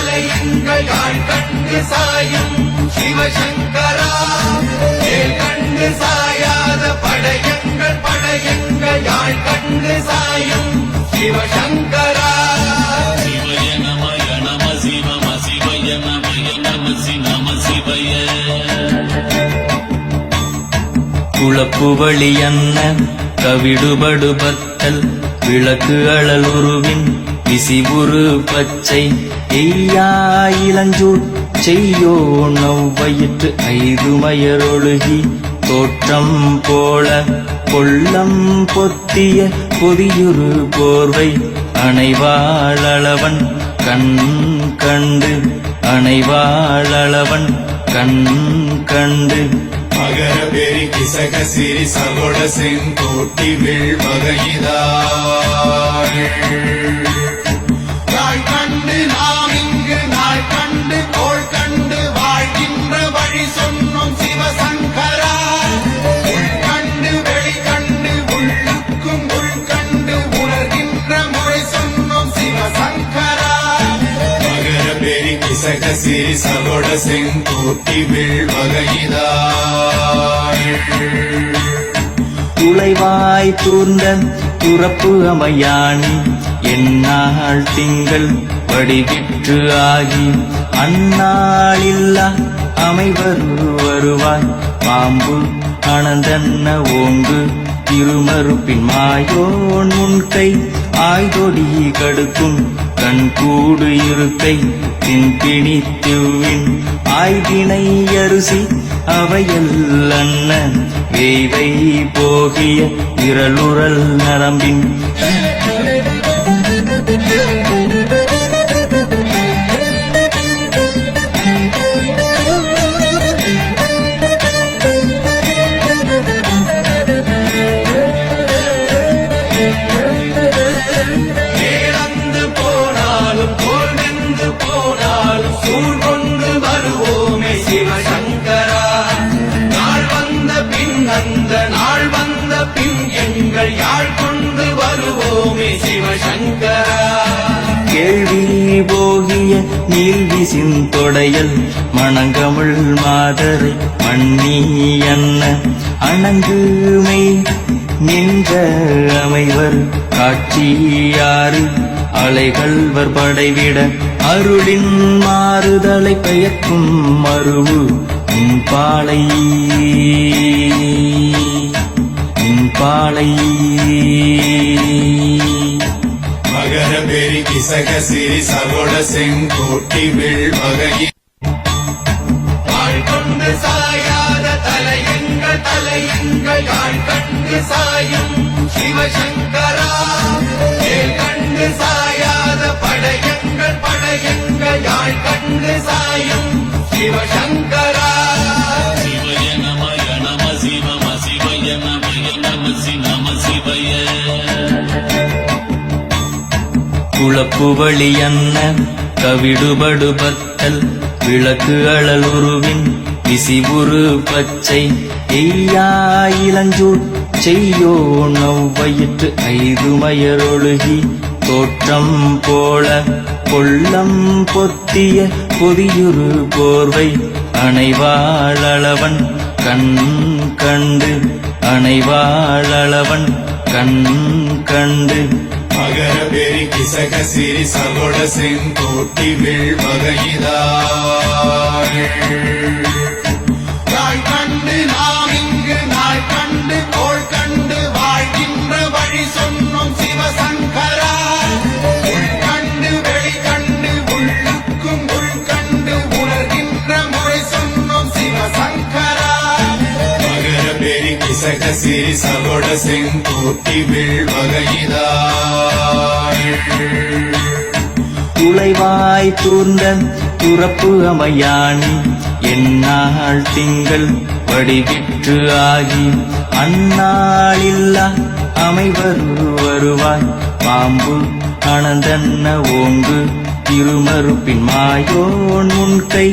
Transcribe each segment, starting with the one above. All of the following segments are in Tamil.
தலையங்கள் யாழ் கண்டு சாயும் சிவசங்கரா வேல் கண்டு சாயாத படையங்கள் யாழ் கண்டு சாயும் சிவசங்கரா சிவய நமய நம சிவம சிவய நமய நம சிவம சிவய குளப்புவழி அன்ன கவிடுபடு பத்தல் விளக்கு அழல் உருவின் விசிபுரு பச்சை எய்யா இளஞ்சூர் செய்யோ நவ்வயிற்று ஐதுமயரொழுகி தோற்றம் போல கொள்ளம் பொத்திய பொதியுரு போர்வை அணைவாளவன் கண் கண்டு அணைவாளவன் கண் கண்டு மகர பெரி கிசக சிறி சகோட செங்கோட்டி நாள் கண்டு நாம் இங்கு நாள் கண்டு கோள் கண்டு வாழ்கின்ற வழி சொன்னோம் சிவசங்கரா உள் கண்டு வெளி கண்டு உள்ளுக்கும் உள் கண்டு உணர்கின்ற முறை சொன்னோம் சிவசங்கரா மகர பெரி கிசக சிறி சகோட செங்கோட்டி துளைவாய் தூர்ந்த துறப்பு அமையாணி எந்நாள் திங்கள் வடிவிற்று ஆகி அந்நாளில்லா அமைவரு வருவாய் பாம்பு அனந்தன்ன ஓங்கு திருமறுப்பின் மாயோன் முன்கை ஆய்தொடி கடுக்கும் கண்கூடு இருக்கை தின்பிணித்துவின் ஆய்தினை அரிசி அவையல் அன்ன வேவை போகிய விரலுறல் நரம்பின் நாள் வந்த பின் எங்கள் யாழ் கொண்டு வருவோமே சிவசங்கரா கேள்வி போகிய நீல்விசின் தொடையல் மணங்கமிழ் மாதரை மண்ணி என்ன அணங்குமை நின்ற அமைவர் காட்சியாறு அலைகள்வர் படைவிட அருளின் மாறுதலை பெயர்க்கும் மருவு பாலை மகர பெரி கிசக சிறி சகோட செங்கோட்டி வகை வாழ் கொண்டு சாயாத தலையங்கள் யாழ் கண்டு சாயும் சிவசங்கரா வேல் கண்டு சாயாத படையங்கள் யாழ் கண்டு சாயும் சிவசங்கரா சிவய நமய நம சிவம சிவய நமய நம சிவம சிவய குளப்புவழி அன்ன கவிடுபடு பத்தல் விளக்கு அழல் உருவின் விசிபுரு பச்சை எய்யா இளஞ்சூர் செய்யோ நவ்வயிற்று ஐதுமயரொழுகி தோற்றம் போல கொள்ளம் பொத்திய பொதியுரு போர்வை அணைவாளவன் கண் கண்டு அணைவாளவன் கண் கண்டு மகர பெரி கிசக சிறி சகோட செங்கோட்டி நாள் கண்டு நாம் இங்கு நாள் கண்டு கோள் கண்டு வாழ்கின்ற வழி சொன்னோம் சிவசங்கரா உள் கண்டு வெளி கண்டு உள்ளுக்கும் உள் கண்டு உணர்கின்ற முறை சொன்னோம் சிவசங்கரா மகர பெரி கிசக சிறி சகோட செங்கோட்டி துளைவாய் தூர்ந்த துறப்பு அமையாணி எந்நாள் திங்கள் வடிவிற்று ஆகி அந்நாளில்லா அமைவரு வருவாய் பாம்பு அனந்தன்ன ஓங்கு திருமறுப்பின் மாயோன் முன்கை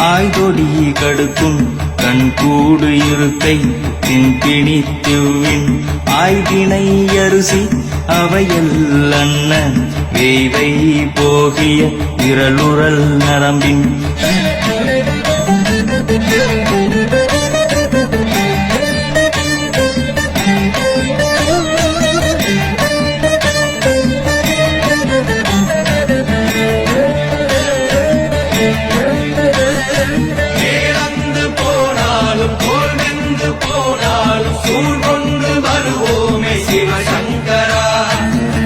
ஆய்தொடி கடுக்கும் கண்கூடு இருக்கை தின்பிணித்துவின் ஆய்தினை அரிசி அவையல் அண்ணன் வேய்வை போகிய விரலுறல் நரம்பின் இழந்து போனாலும் போல் வென்று போனாலும் சூழ் கொண்டு வருவோமே சிவசங்கரா.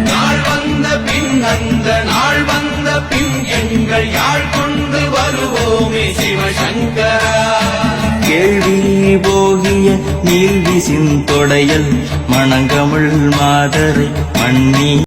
நாள் வந்த பின் அந்த நாள் வந்த பின் எங்கள் யாழ் கொண்டு வருவோமே சிவசங்கரா. கேள்வி போகிய நீள்வி சிந்தொடையல் மணங்கமிழ் மாதரை மண்ணி